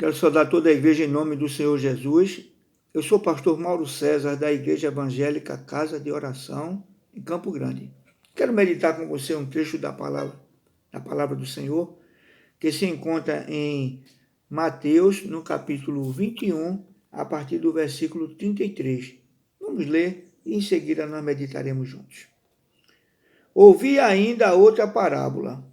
Quero saudar toda a igreja em nome do Senhor Jesus. Eu sou o pastor Mauro César, da Igreja Evangélica Casa de Oração, em Campo Grande. Quero meditar com você um trecho da palavra do Senhor, que se encontra em Mateus, no capítulo 21, a partir do versículo 33. Vamos ler e em seguida nós meditaremos juntos. Ouvi ainda outra parábola.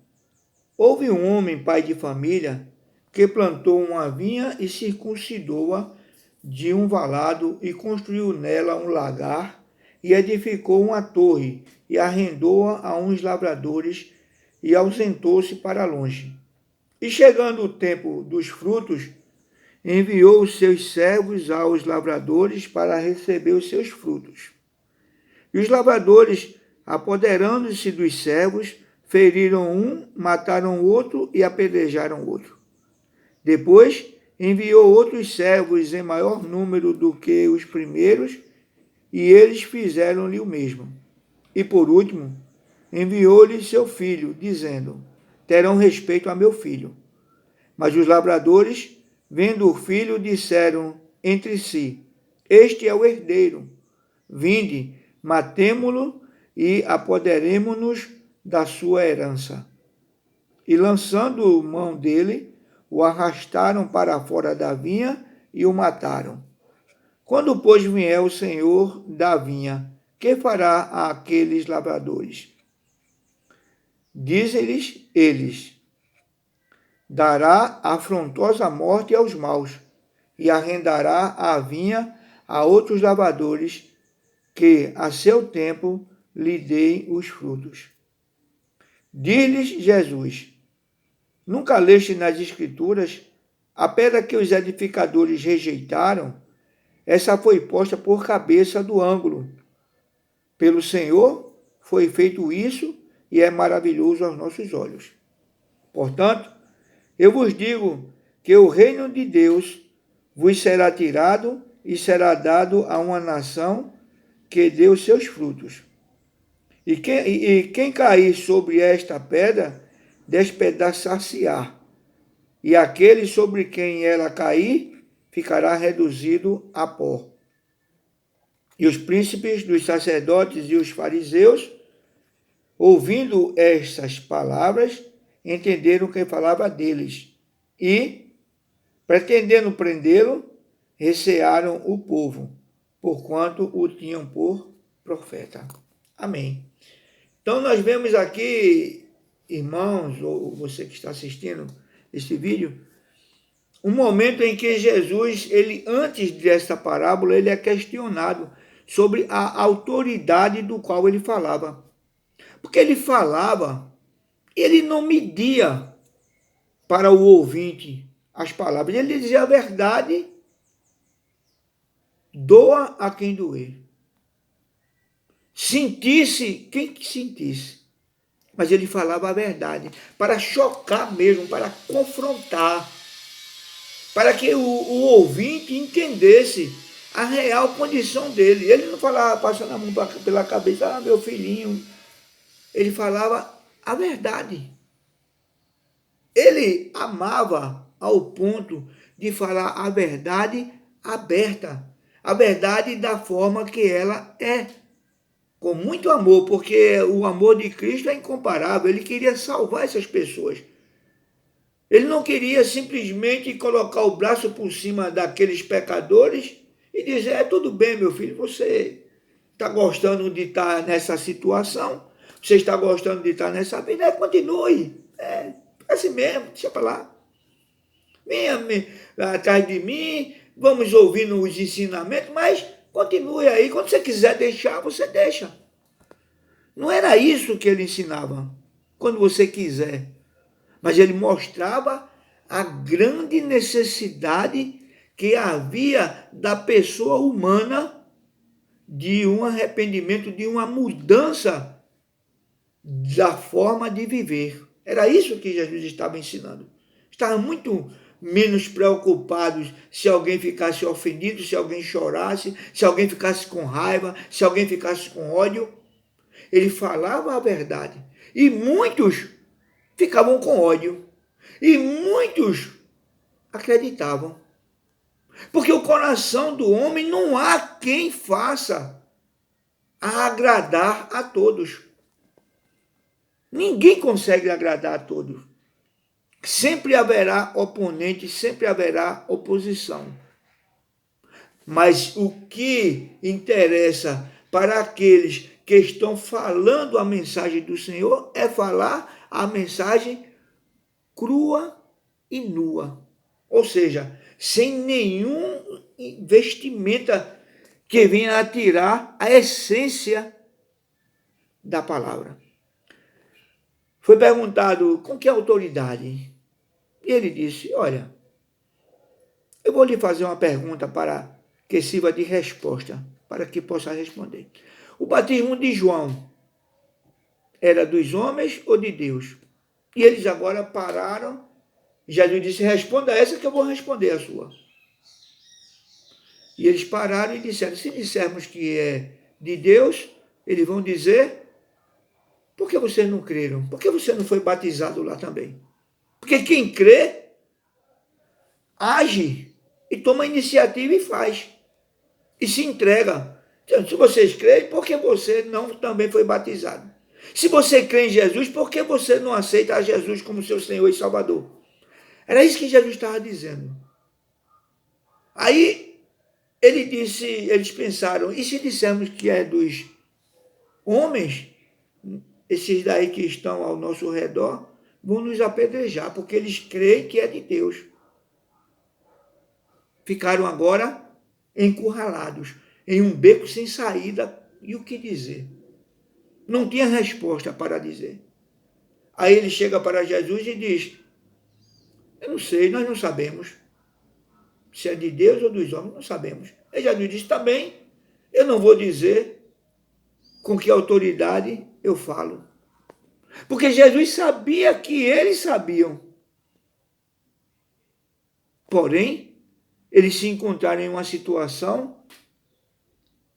Houve um homem, pai de família, que plantou uma vinha e circuncidou-a de um valado e construiu nela um lagar e edificou uma torre e arrendou-a a uns lavradores e ausentou-se para longe. E chegando o tempo dos frutos, enviou os seus servos aos lavradores para receber os seus frutos. E os lavradores, apoderando-se dos servos, feriram um, mataram o outro e apedrejaram o outro. Depois enviou outros servos em maior número do que os primeiros, e eles fizeram-lhe o mesmo. E por último, enviou-lhe seu filho, dizendo: terão respeito a meu filho. Mas os lavradores, vendo o filho, disseram entre si: este é o herdeiro. Vinde, matemo-lo e apoderemo-nos da sua herança. E lançando mão dele, o arrastaram para fora da vinha e o mataram. Quando, pois, vier o senhor da vinha, que fará àqueles lavradores? Dizem-lhes eles: dará afrontosa morte aos maus, e arrendará a vinha a outros lavradores, que a seu tempo lhe deem os frutos. Diz-lhes Jesus: nunca leste nas Escrituras a pedra que os edificadores rejeitaram? Essa foi posta por cabeça do ângulo. Pelo Senhor foi feito isso e é maravilhoso aos nossos olhos. Portanto, eu vos digo que o reino de Deus vos será tirado e será dado a uma nação que deu seus frutos. E quem cair sobre esta pedra, despedaçar-se-á, e aquele sobre quem ela cair ficará reduzido a pó. E os príncipes dos sacerdotes e os fariseus, ouvindo estas palavras, entenderam que falava deles, e, pretendendo prendê-lo, recearam o povo, porquanto o tinham por profeta. Amém. Então nós vemos aqui, irmãos, ou você que está assistindo esse vídeo, um momento em que Jesus, antes dessa parábola, ele é questionado sobre a autoridade do qual ele falava. Porque ele falava, ele não media para o ouvinte as palavras, ele dizia a verdade, doa a quem doer. Sentisse quem sentisse. Mas ele falava a verdade, para chocar mesmo, para confrontar, para que o ouvinte entendesse a real condição dele. Ele não falava passando a mão pela cabeça, meu filhinho. Ele falava a verdade. Ele amava ao ponto de falar a verdade aberta, a verdade da forma que ela é. Com muito amor, porque o amor de Cristo é incomparável. Ele queria salvar essas pessoas. Ele não queria simplesmente colocar o braço por cima daqueles pecadores e dizer: tudo bem, meu filho, você está gostando de estar nessa situação, você está gostando de estar nessa vida, continue. Assim mesmo, deixa para lá. Venha atrás de mim, vamos ouvindo os ensinamentos, mas continue aí. Quando você quiser deixar, você deixa. Não era isso que ele ensinava. Quando você quiser. Mas ele mostrava a grande necessidade que havia da pessoa humana de um arrependimento, de uma mudança da forma de viver. Era isso que Jesus estava ensinando. Estava muito menos preocupados se alguém ficasse ofendido, se alguém chorasse, se alguém ficasse com raiva, se alguém ficasse com ódio. Ele falava a verdade. E muitos ficavam com ódio. E muitos acreditavam. Porque o coração do homem não há quem faça a agradar a todos. Ninguém consegue agradar a todos. Sempre haverá oponente, sempre haverá oposição. Mas o que interessa para aqueles que estão falando a mensagem do Senhor é falar a mensagem crua e nua. Ou seja, sem nenhum vestimenta que venha a tirar a essência da palavra. Foi perguntado com que autoridade? E ele disse, olha, eu vou lhe fazer uma pergunta para que sirva de resposta, para que possa responder. O batismo de João era dos homens ou de Deus? E eles agora pararam. Jesus disse, responda essa que eu vou responder a sua. E eles pararam e disseram, se dissermos que é de Deus, eles vão dizer, por que vocês não creram? Por que você não foi batizado lá também? Porque quem crê, age e toma iniciativa e faz. E se entrega. Então, se vocês creem, por que você não também foi batizado? Se você crê em Jesus, por que você não aceita a Jesus como seu Senhor e Salvador? Era isso que Jesus estava dizendo. Aí ele disse, eles pensaram, e se dissermos que é dos homens, esses daí que estão ao nosso redor, vão nos apedrejar, porque eles creem que é de Deus. Ficaram agora encurralados, em um beco sem saída, e o que dizer? Não tinha resposta para dizer. Aí ele chega para Jesus e diz, eu não sei, nós não sabemos. Se é de Deus ou dos homens, não sabemos. Aí Jesus disse, também, eu não vou dizer com que autoridade eu falo. Porque Jesus sabia que eles sabiam. Porém, eles se encontraram em uma situação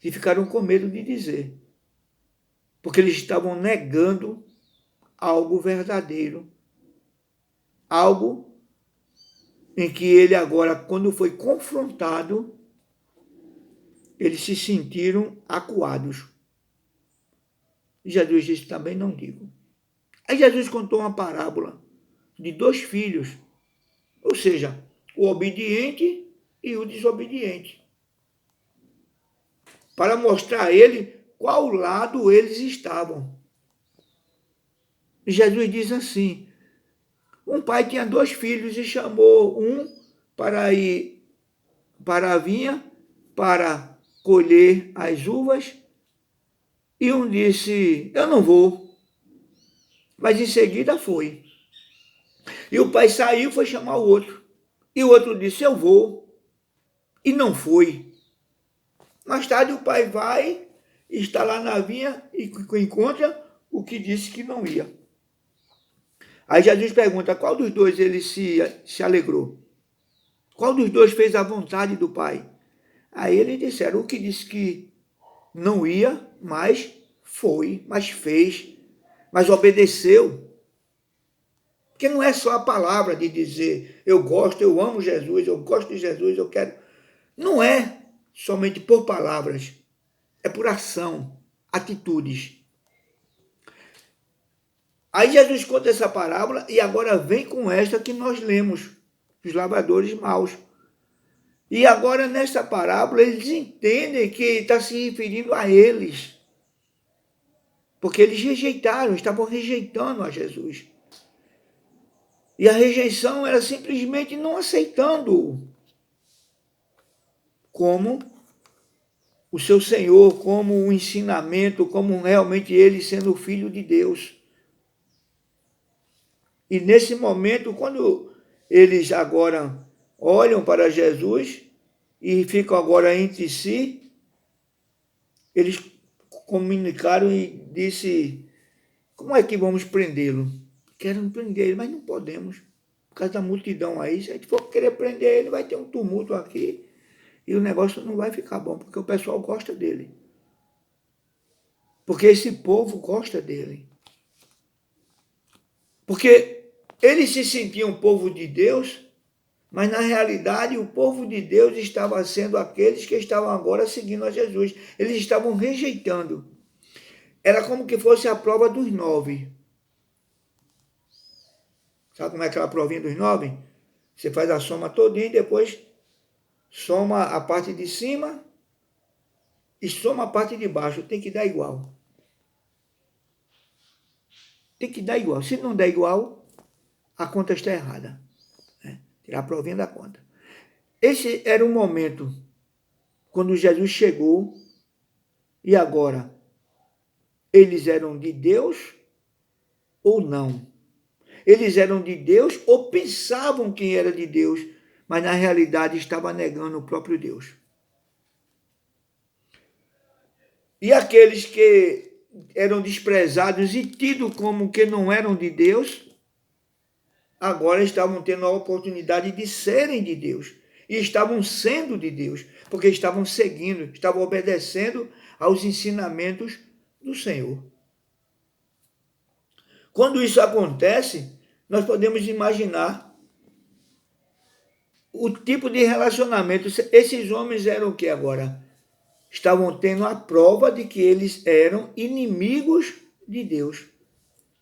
e ficaram com medo de dizer. Porque eles estavam negando algo verdadeiro. Algo em que ele agora, quando foi confrontado, eles se sentiram acuados. E Jesus disse, também não digo. Aí Jesus contou uma parábola de 2 filhos, ou seja, o obediente e o desobediente, para mostrar a ele qual lado eles estavam. E Jesus diz assim, um pai tinha 2 filhos e chamou um para ir para a vinha, para colher as uvas, e um disse, eu não vou. Mas em seguida foi. E o pai saiu e foi chamar o outro. E o outro disse, eu vou. E não foi. Mais tarde o pai vai, está lá na vinha e encontra o que disse que não ia. Aí Jesus pergunta, qual dos dois ele se alegrou? Qual dos dois fez a vontade do pai? Aí eles disseram, o que disse que não ia, mas foi, mas fez, mas obedeceu. Porque não é só a palavra de dizer, eu gosto, eu amo Jesus, eu gosto de Jesus, eu quero. Não é somente por palavras, é por ação, atitudes. Aí Jesus conta essa parábola e agora vem com esta que nós lemos, os lavradores maus. E agora nessa parábola eles entendem que está se referindo a eles. Porque eles rejeitaram, estavam rejeitando a Jesus. E a rejeição era simplesmente não aceitando-o como o seu Senhor, como um ensinamento, como realmente ele sendo o Filho de Deus. E nesse momento, quando eles agora olham para Jesus e ficam agora entre si, eles comunicaram e disse, como é que vamos prendê-lo? Querem prender ele, mas não podemos. Por causa da multidão aí, se a gente for querer prender ele, vai ter um tumulto aqui e o negócio não vai ficar bom, porque o pessoal gosta dele. Porque esse povo gosta dele. Porque eles se sentiam povo de Deus, Mas, na realidade, o povo de Deus estava sendo aqueles que estavam agora seguindo a Jesus. Eles estavam rejeitando. Era como que fosse a prova dos 9. Sabe como é aquela provinha dos 9? Você faz a soma todinha e depois soma a parte de cima e soma a parte de baixo. Tem que dar igual. Tem que dar igual. Se não der igual, a conta está errada. Tirar a provinha da conta. Esse era o momento quando Jesus chegou e agora eles eram de Deus ou não? Eles eram de Deus ou pensavam que era de Deus, mas na realidade estava negando o próprio Deus. E aqueles que eram desprezados e tidos como que não eram de Deus, agora estavam tendo a oportunidade de serem de Deus. E estavam sendo de Deus, porque estavam seguindo, estavam obedecendo aos ensinamentos do Senhor. Quando isso acontece, nós podemos imaginar o tipo de relacionamento. Esses homens eram o que agora? Estavam tendo a prova de que eles eram inimigos de Deus.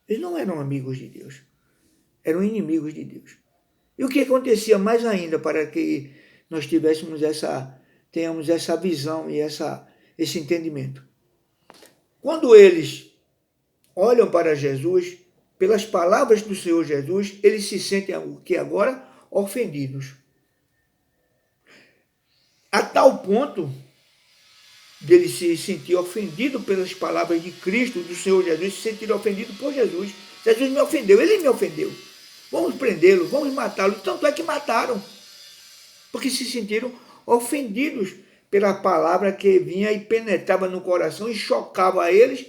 Eles não eram amigos de Deus, eram inimigos de Deus. E o que acontecia mais ainda para que nós tenhamos essa visão e esse entendimento? Quando eles olham para Jesus, pelas palavras do Senhor Jesus, eles se sentem o que agora? Ofendidos. A tal ponto dele se sentir ofendido pelas palavras de Cristo, do Senhor Jesus, se sentir ofendido por Jesus. Jesus me ofendeu, ele me ofendeu. Vamos prendê-lo, vamos matá-lo. Tanto é que mataram, porque se sentiram ofendidos pela palavra que vinha e penetrava no coração e chocava eles,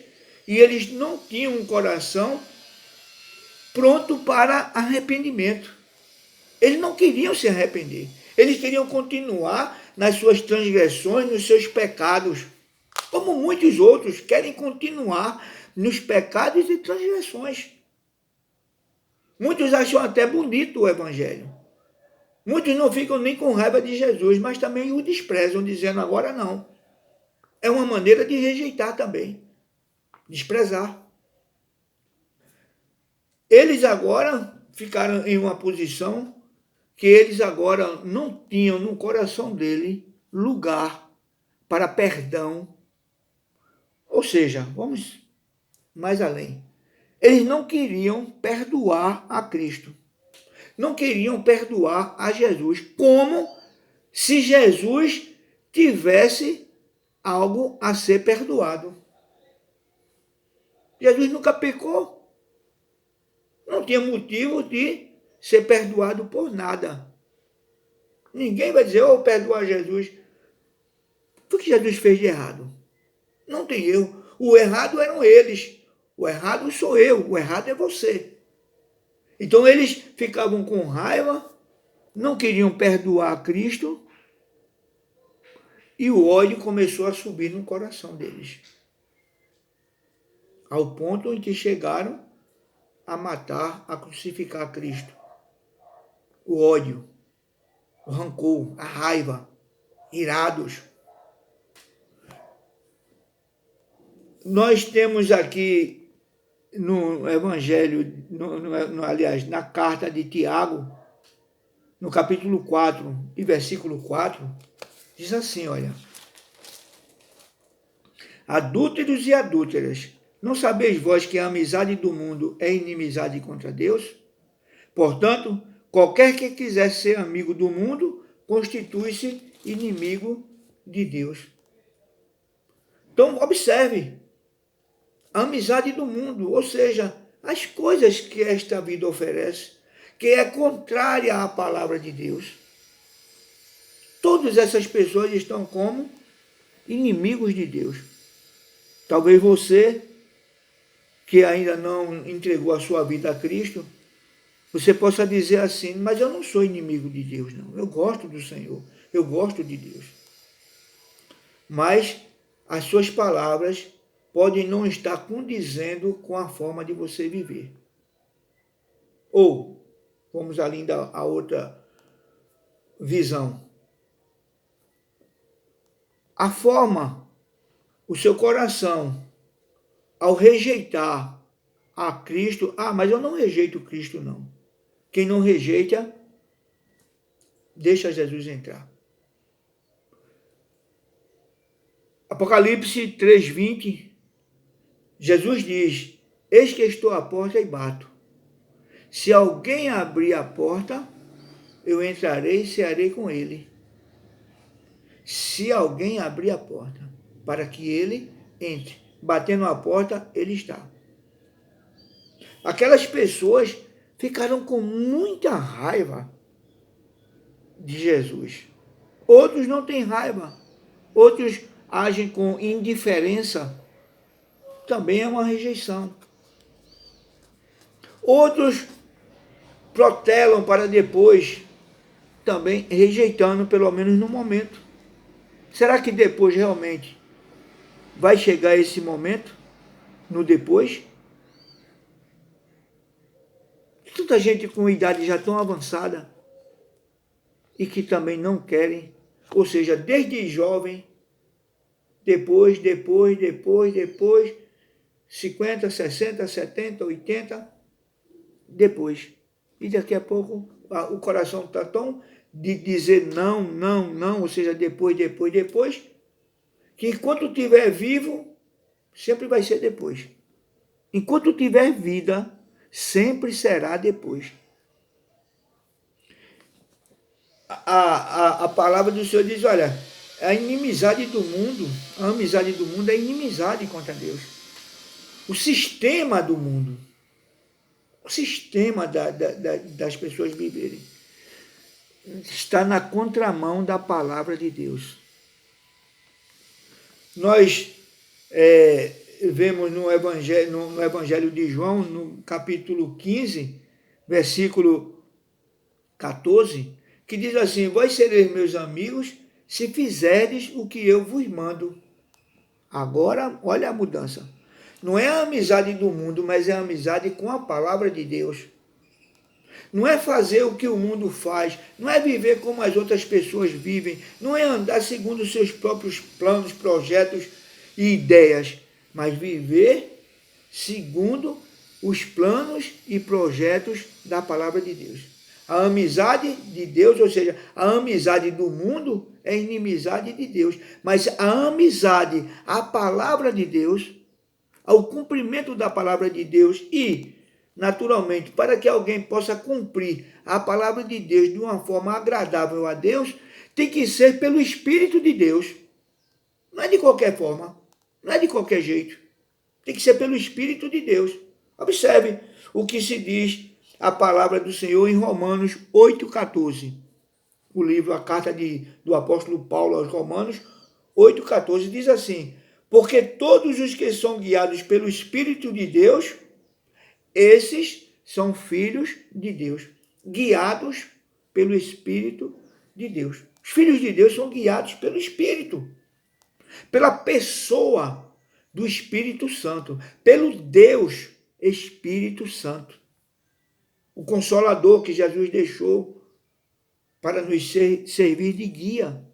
e eles não tinham um coração pronto para arrependimento. Eles não queriam se arrepender. Eles queriam continuar nas suas transgressões, nos seus pecados. Como muitos outros querem continuar nos pecados e transgressões. Muitos acham até bonito o Evangelho. Muitos não ficam nem com raiva de Jesus, mas também o desprezam, dizendo agora não. É uma maneira de rejeitar também. Desprezar. Eles agora ficaram em uma posição que eles agora não tinham no coração dele lugar para perdão. Ou seja, vamos mais além. Eles não queriam perdoar a Cristo. Não queriam perdoar a Jesus, como se Jesus tivesse algo a ser perdoado. Jesus nunca pecou. Não tinha motivo de ser perdoado por nada. Ninguém vai dizer, oh, perdoar Jesus. O que Jesus fez de errado? Não tem eu. O errado eram eles. O errado sou eu. O errado é você. Então eles ficavam com raiva, não queriam perdoar a Cristo, e o ódio começou a subir no coração deles. Ao ponto em que chegaram a matar, a crucificar Cristo. O ódio, o rancor, a raiva, irados. Nós temos aqui no Evangelho, aliás, na carta de Tiago, no capítulo 4 e versículo 4, diz assim, olha: adúlteros e adúlteras, não sabeis vós que a amizade do mundo é inimizade contra Deus? Portanto, qualquer que quiser ser amigo do mundo, constitui-se inimigo de Deus. Então, observe, a amizade do mundo, ou seja, as coisas que esta vida oferece, que é contrária à palavra de Deus. Todas essas pessoas estão como inimigos de Deus. Talvez você, que ainda não entregou a sua vida a Cristo, você possa dizer assim, mas eu não sou inimigo de Deus, não. Eu gosto do Senhor, eu gosto de Deus. Mas as suas palavras podem não estar condizendo com a forma de você viver. Ou, vamos além da outra visão. A forma, o seu coração, ao rejeitar a Cristo, mas eu não rejeito Cristo, não. Quem não rejeita, deixa Jesus entrar. Apocalipse 3:20, Jesus diz: eis que estou à porta e bato. Se alguém abrir a porta, eu entrarei e cearei com ele. Se alguém abrir a porta, para que ele entre. Batendo a porta, ele está. Aquelas pessoas ficaram com muita raiva de Jesus. Outros não têm raiva. Outros agem com indiferença. Também é uma rejeição. Outros protelam para depois, também rejeitando, pelo menos no momento. Será que depois realmente vai chegar esse momento? No depois? Tanta gente com idade já tão avançada e que também não querem, ou seja, desde jovem, depois, 50, 60, 70, 80, depois. E daqui a pouco o coração está tão de dizer não, ou seja, depois, que enquanto estiver vivo, sempre vai ser depois. Enquanto tiver vida, sempre será depois. A palavra do Senhor diz, olha, a amizade do mundo é inimizade contra Deus. O sistema do mundo, o sistema das pessoas viverem, está na contramão da palavra de Deus. Nós vemos no Evangelho de João, no capítulo 15, versículo 14, que diz assim: vós sereis meus amigos se fizerdes o que eu vos mando. Agora, olha a mudança. Não é a amizade do mundo, mas é a amizade com a palavra de Deus. Não é fazer o que o mundo faz, não é viver como as outras pessoas vivem, não é andar segundo os seus próprios planos, projetos e ideias, mas viver segundo os planos e projetos da palavra de Deus. A amizade de Deus, ou seja, a amizade do mundo é inimizade de Deus, mas a amizade, a palavra de Deus, ao cumprimento da palavra de Deus e, naturalmente, para que alguém possa cumprir a palavra de Deus de uma forma agradável a Deus, tem que ser pelo Espírito de Deus. Não é de qualquer forma, não é de qualquer jeito. Tem que ser pelo Espírito de Deus. Observe o que se diz a palavra do Senhor em Romanos 8,14. O livro, a carta do apóstolo Paulo aos Romanos 8,14 diz assim: porque todos os que são guiados pelo Espírito de Deus, esses são filhos de Deus, guiados pelo Espírito de Deus. Os filhos de Deus são guiados pelo Espírito, pela pessoa do Espírito Santo, pelo Deus Espírito Santo. O Consolador que Jesus deixou para nos servir de guia.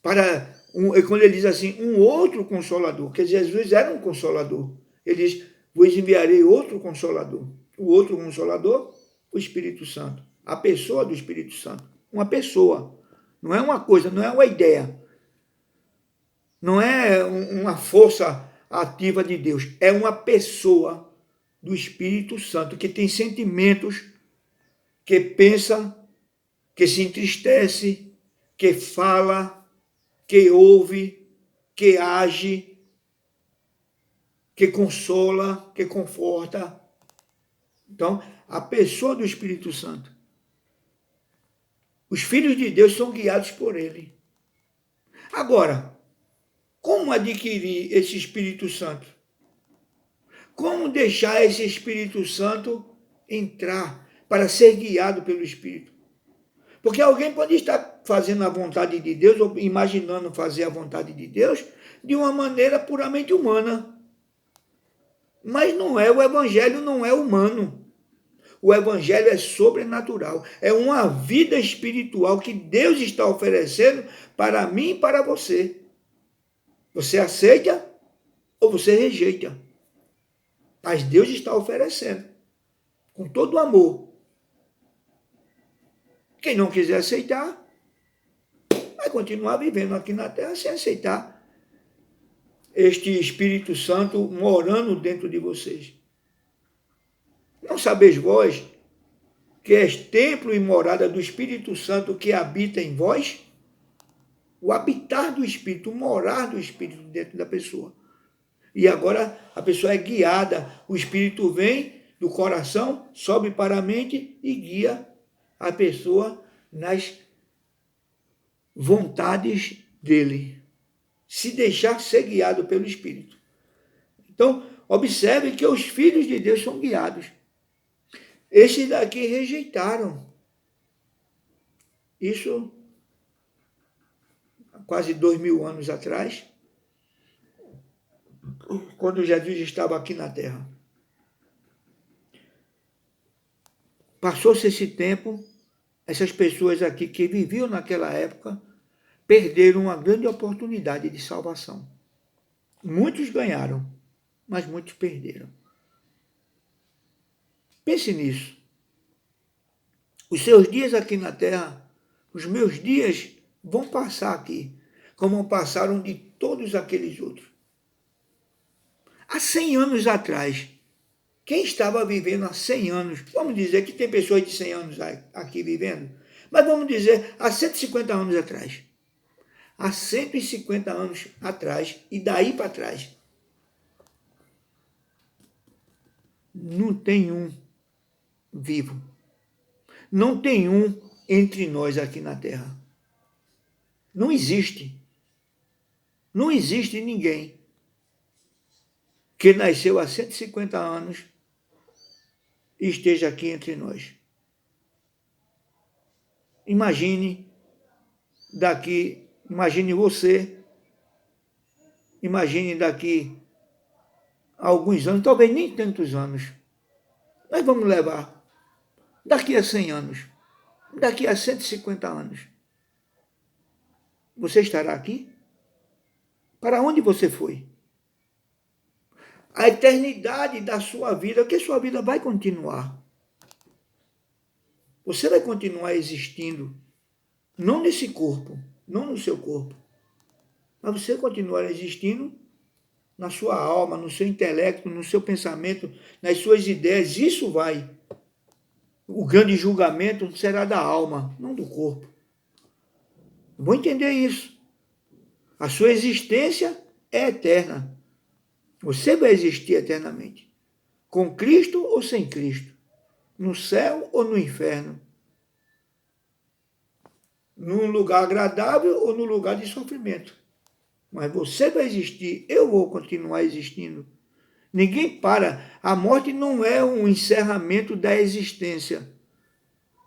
Quando ele diz assim, um outro Consolador, que Jesus era um Consolador. Ele diz, vos enviarei outro Consolador. O outro Consolador, o Espírito Santo. A pessoa do Espírito Santo. Uma pessoa. Não é uma coisa, não é uma ideia. Não é uma força ativa de Deus. É uma pessoa do Espírito Santo que tem sentimentos, que pensa, que se entristece, que fala, que ouve, que age, que consola, que conforta. Então, a pessoa do Espírito Santo. Os filhos de Deus são guiados por ele. Agora, como adquirir esse Espírito Santo? Como deixar esse Espírito Santo entrar para ser guiado pelo Espírito? Porque alguém pode estar fazendo a vontade de Deus ou imaginando fazer a vontade de Deus de uma maneira puramente humana. Mas não é, o Evangelho não é humano. O evangelho é sobrenatural. É uma vida espiritual que Deus está oferecendo para mim e para você. Você aceita ou você rejeita. Mas Deus está oferecendo. Com todo o amor. Quem não quiser aceitar, vai continuar vivendo aqui na terra sem aceitar este Espírito Santo morando dentro de vocês. Não sabeis vós que és templo e morada do Espírito Santo que habita em vós? O habitar do Espírito, o morar do Espírito dentro da pessoa. E agora a pessoa é guiada, o Espírito vem do coração, sobe para a mente e guia a pessoa nas vontades dele. Se deixar ser guiado pelo Espírito. Então, observe que os filhos de Deus são guiados. Estes daqui rejeitaram. Isso há quase 2000 anos atrás, quando Jesus estava aqui na terra. Passou-se esse tempo, essas pessoas aqui que viviam naquela época perderam uma grande oportunidade de salvação. Muitos ganharam, mas muitos perderam. Pense nisso. Os seus dias aqui na terra, os meus dias vão passar aqui, como passaram de todos aqueles outros. Há 100 anos atrás, quem estava vivendo há 100 anos, vamos dizer que tem pessoas de 100 anos aqui vivendo, mas vamos dizer há 150 anos atrás. Há 150 anos atrás e daí para trás. Não tem um vivo. Não tem um entre nós aqui na terra. Não existe. Não existe ninguém que nasceu há 150 anos e esteja aqui entre nós. Imagine você, imagine daqui a alguns anos, talvez nem tantos anos. Nós vamos levar daqui a 100 anos, daqui a 150 anos. Você estará aqui? Para onde você foi? A eternidade da sua vida, que sua vida vai continuar. Você vai continuar existindo, não nesse corpo, não no seu corpo, mas você continuará existindo na sua alma, no seu intelecto, no seu pensamento, nas suas ideias. Isso vai. O grande julgamento será da alma, não do corpo. Vou entender isso. A sua existência é eterna. Você vai existir eternamente. Com Cristo ou sem Cristo. No céu ou no inferno. Num lugar agradável ou no lugar de sofrimento. Mas você vai existir, eu vou continuar existindo. Ninguém para. A morte não é um encerramento da existência.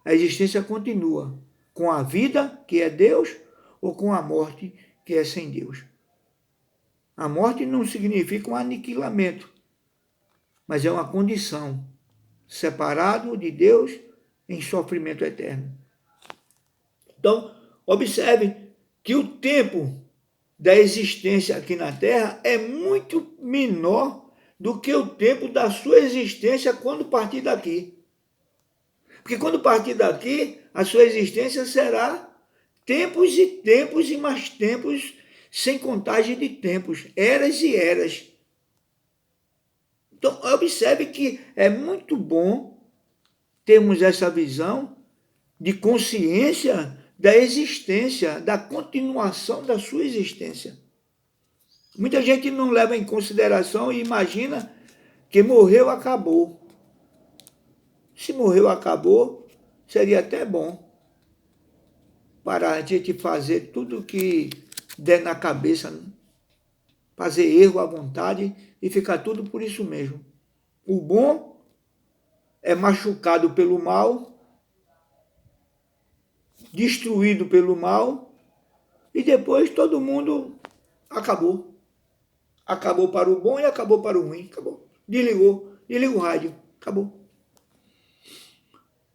A existência continua. Com a vida, que é Deus, ou com a morte, que é sem Deus. A morte não significa um aniquilamento, mas é uma condição. Separado de Deus em sofrimento eterno. Então, observe que o tempo da existência aqui na Terra é muito menor do que o tempo da sua existência quando partir daqui. Porque quando partir daqui, a sua existência será tempos e mais tempos, sem contagem de tempos, eras e eras. Então, observe que é muito bom termos essa visão de consciência da existência, da continuação da sua existência. Muita gente não leva em consideração e imagina que morreu, acabou. Se morreu, acabou, seria até bom para a gente fazer tudo o que der na cabeça, né? Fazer erro à vontade e ficar tudo por isso mesmo. O bom é machucado pelo mal, destruído pelo mal, e depois todo mundo acabou. Acabou para o bom e acabou para o ruim. Acabou. Desligou. Desliga o rádio. Acabou.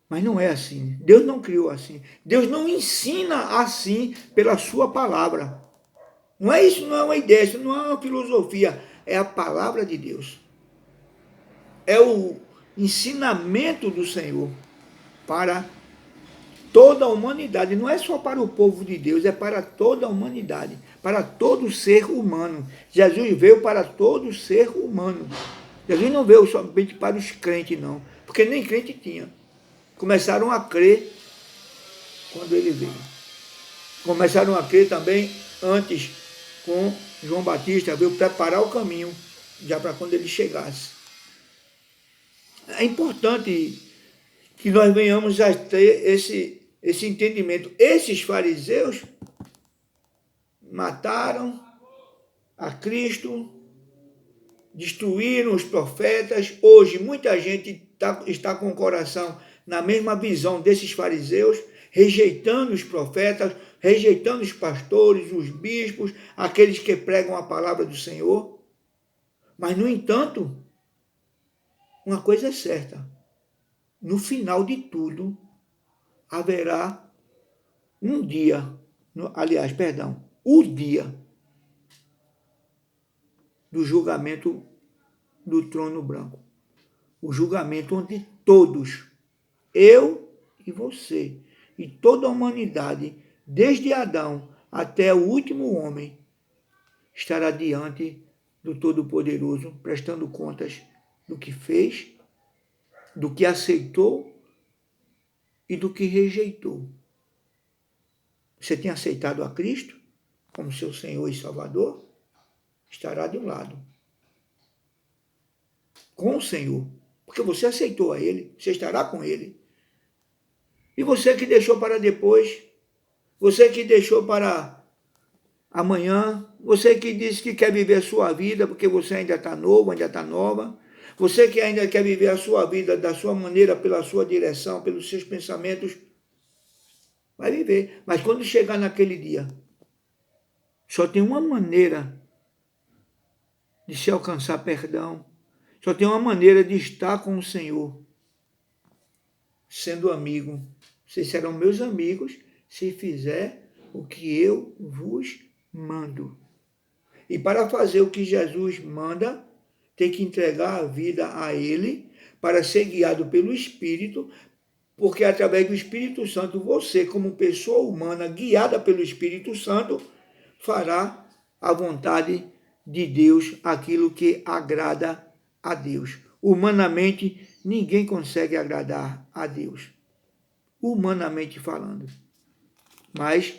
Mas não é assim. Deus não criou assim. Deus não ensina assim pela sua palavra. Não é isso, não é uma ideia, isso não é uma filosofia. É a palavra de Deus. É o ensinamento do Senhor para toda a humanidade. Não é só para o povo de Deus, é para toda a humanidade, para todo ser humano. Jesus veio para todo ser humano. Jesus não veio somente para os crentes, não, porque nem crente tinha. Começaram a crer quando ele veio. Começaram a crer também antes com João Batista, veio preparar o caminho já para quando ele chegasse. É importante que nós venhamos a ter esse entendimento. Esses fariseus mataram a Cristo, destruíram os profetas. Hoje muita gente está com o coração na mesma visão desses fariseus, rejeitando os profetas, rejeitando os pastores, os bispos, aqueles que pregam a palavra do Senhor. Mas, no entanto, uma coisa é certa: no final de tudo, haverá um dia, o dia do julgamento do trono branco. O julgamento onde todos, eu e você, e toda a humanidade, desde Adão até o último homem, estará diante do Todo-Poderoso, prestando contas do que fez, do que aceitou e do que rejeitou. Você tem aceitado a Cristo como seu Senhor e Salvador? Estará de um lado, com o Senhor, porque você aceitou a Ele, você estará com Ele. E você que deixou para depois, você que deixou para amanhã, você que disse que quer viver a sua vida porque você ainda está novo, ainda está nova, você que ainda quer viver a sua vida da sua maneira, pela sua direção, pelos seus pensamentos, vai viver. Mas quando chegar naquele dia, só tem uma maneira de se alcançar perdão, só tem uma maneira de estar com o Senhor, sendo amigo. Vocês serão meus amigos se fizer o que eu vos mando. E para fazer o que Jesus manda, tem que entregar a vida a Ele, para ser guiado pelo Espírito, porque através do Espírito Santo, você, como pessoa humana, guiada pelo Espírito Santo, fará a vontade de Deus, aquilo que agrada a Deus. Humanamente, ninguém consegue agradar a Deus, humanamente falando. Mas,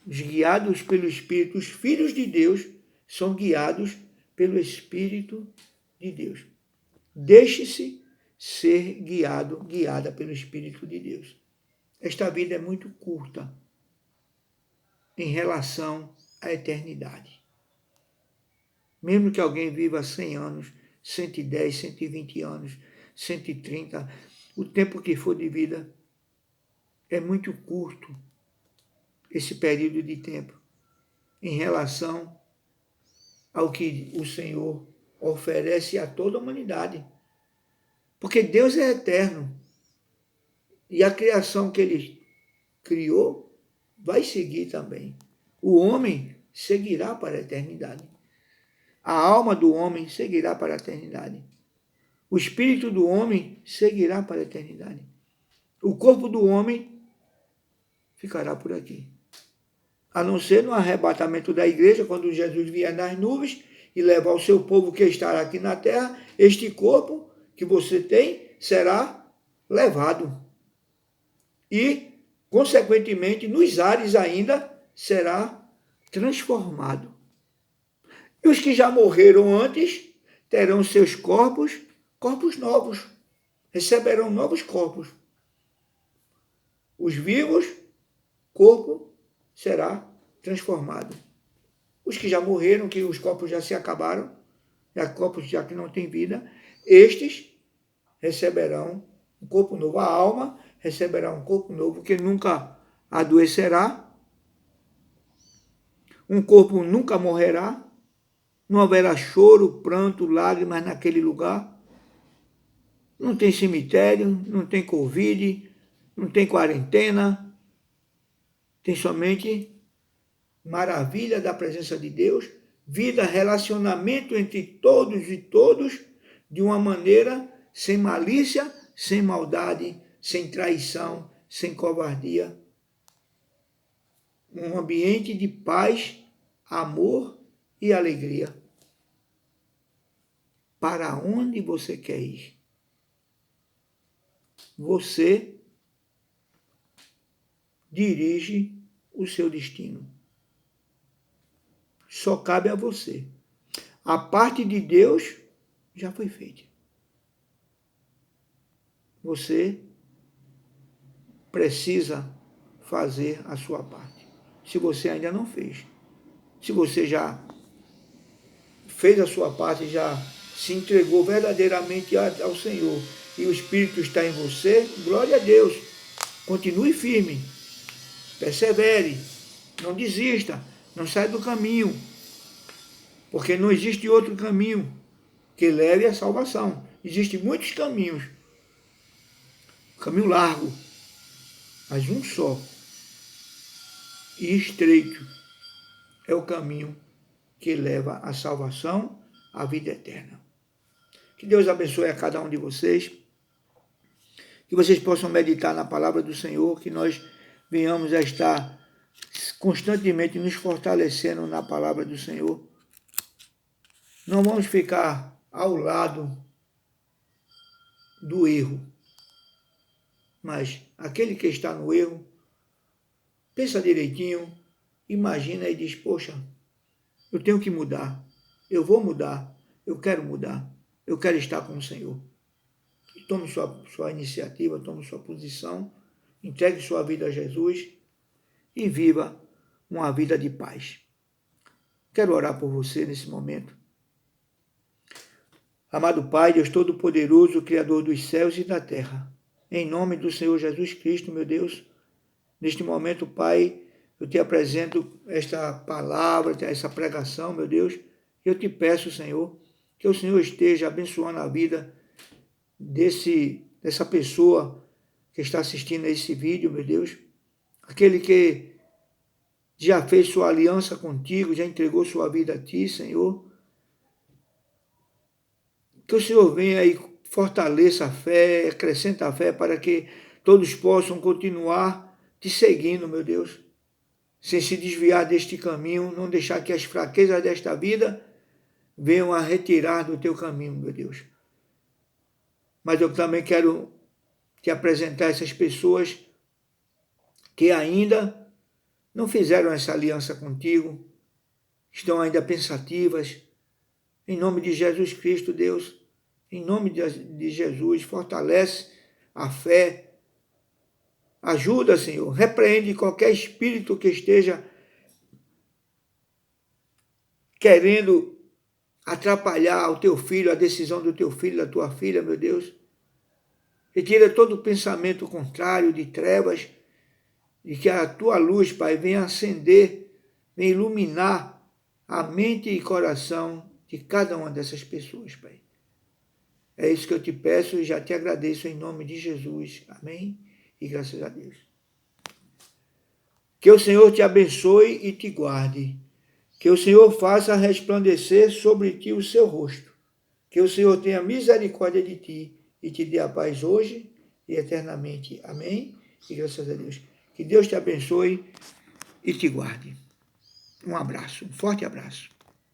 os guiados pelo Espírito, os filhos de Deus, são guiados pelo Espírito de Deus. Deixe-se ser guiada pelo Espírito de Deus. Esta vida é muito curta em relação à eternidade. Mesmo que alguém viva 100 anos, 110, 120 anos, 130, o tempo que for de vida, é muito curto esse período de tempo em relação ao que o Senhor oferece a toda a humanidade. Porque Deus é eterno. E a criação que Ele criou vai seguir também. O homem seguirá para a eternidade. A alma do homem seguirá para a eternidade. O espírito do homem seguirá para a eternidade. O corpo do homem ficará por aqui. A não ser no arrebatamento da igreja, quando Jesus vier nas nuvens e levar o seu povo que estará aqui na terra, este corpo que você tem será levado. E, consequentemente, nos ares ainda será transformado. E os que já morreram antes terão seus corpos novos, receberão novos corpos. Os vivos, corpo será transformado. Os que já morreram, que os corpos já se acabaram, corpos já que não têm vida, estes receberão um corpo novo. A alma receberá um corpo novo que nunca adoecerá, um corpo nunca morrerá, não haverá choro, pranto, lágrimas naquele lugar. Não tem cemitério, não tem Covid, não tem quarentena. Tem somente maravilha da presença de Deus, vida, relacionamento entre todos e todos, de uma maneira sem malícia, sem maldade, sem traição, sem covardia. Um ambiente de paz, amor e alegria. Para onde você quer ir? Você dirige o seu destino. Só cabe a você. A parte de Deus já foi feita. Você precisa fazer a sua parte. Se você ainda não fez. Se você já fez a sua parte, já se entregou verdadeiramente ao Senhor e o Espírito está em você, glória a Deus. Continue firme. Persevere. Não desista. Não saia do caminho. Porque não existe outro caminho que leve à salvação. Existem muitos caminhos. Caminho largo, mas um só. E estreito é o caminho que leva à salvação, à vida eterna. Que Deus abençoe a cada um de vocês. Que vocês possam meditar na palavra do Senhor, que nós venhamos a estar constantemente nos fortalecendo na palavra do Senhor. Não vamos ficar ao lado do erro. Mas aquele que está no erro, pensa direitinho, imagina e diz, poxa, eu tenho que mudar, eu vou mudar, eu quero estar com o Senhor. E tome sua iniciativa, tome sua posição, entregue sua vida a Jesus e viva uma vida de paz. Quero orar por você nesse momento. Amado Pai, Deus Todo-Poderoso, Criador dos céus e da terra, em nome do Senhor Jesus Cristo, meu Deus, neste momento, Pai, eu te apresento esta palavra, essa pregação, meu Deus. Eu te peço, Senhor, que o Senhor esteja abençoando a vida dessa pessoa que está assistindo a esse vídeo, meu Deus. Aquele que já fez sua aliança contigo, já entregou sua vida a ti, Senhor. Que o Senhor venha e fortaleça a fé, acrescenta a fé para que todos possam continuar te seguindo, meu Deus, sem se desviar deste caminho, não deixar que as fraquezas desta vida venham a retirar do teu caminho, meu Deus. Mas eu também quero te apresentar essas pessoas que ainda não fizeram essa aliança contigo, estão ainda pensativas. Em nome de Jesus Cristo, Deus, em nome de Jesus, fortalece a fé. Ajuda, Senhor, repreende qualquer espírito que esteja querendo atrapalhar o teu filho, a decisão do teu filho, da tua filha, meu Deus. Retira todo pensamento contrário de trevas e que a tua luz, Pai, venha acender, venha iluminar a mente e coração de cada uma dessas pessoas, Pai. É isso que eu te peço e já te agradeço em nome de Jesus. Amém? E graças a Deus. Que o Senhor te abençoe e te guarde. Que o Senhor faça resplandecer sobre ti o seu rosto. Que o Senhor tenha misericórdia de ti e te dê a paz hoje e eternamente. Amém? E graças a Deus. Que Deus te abençoe e te guarde. Um abraço, um forte abraço.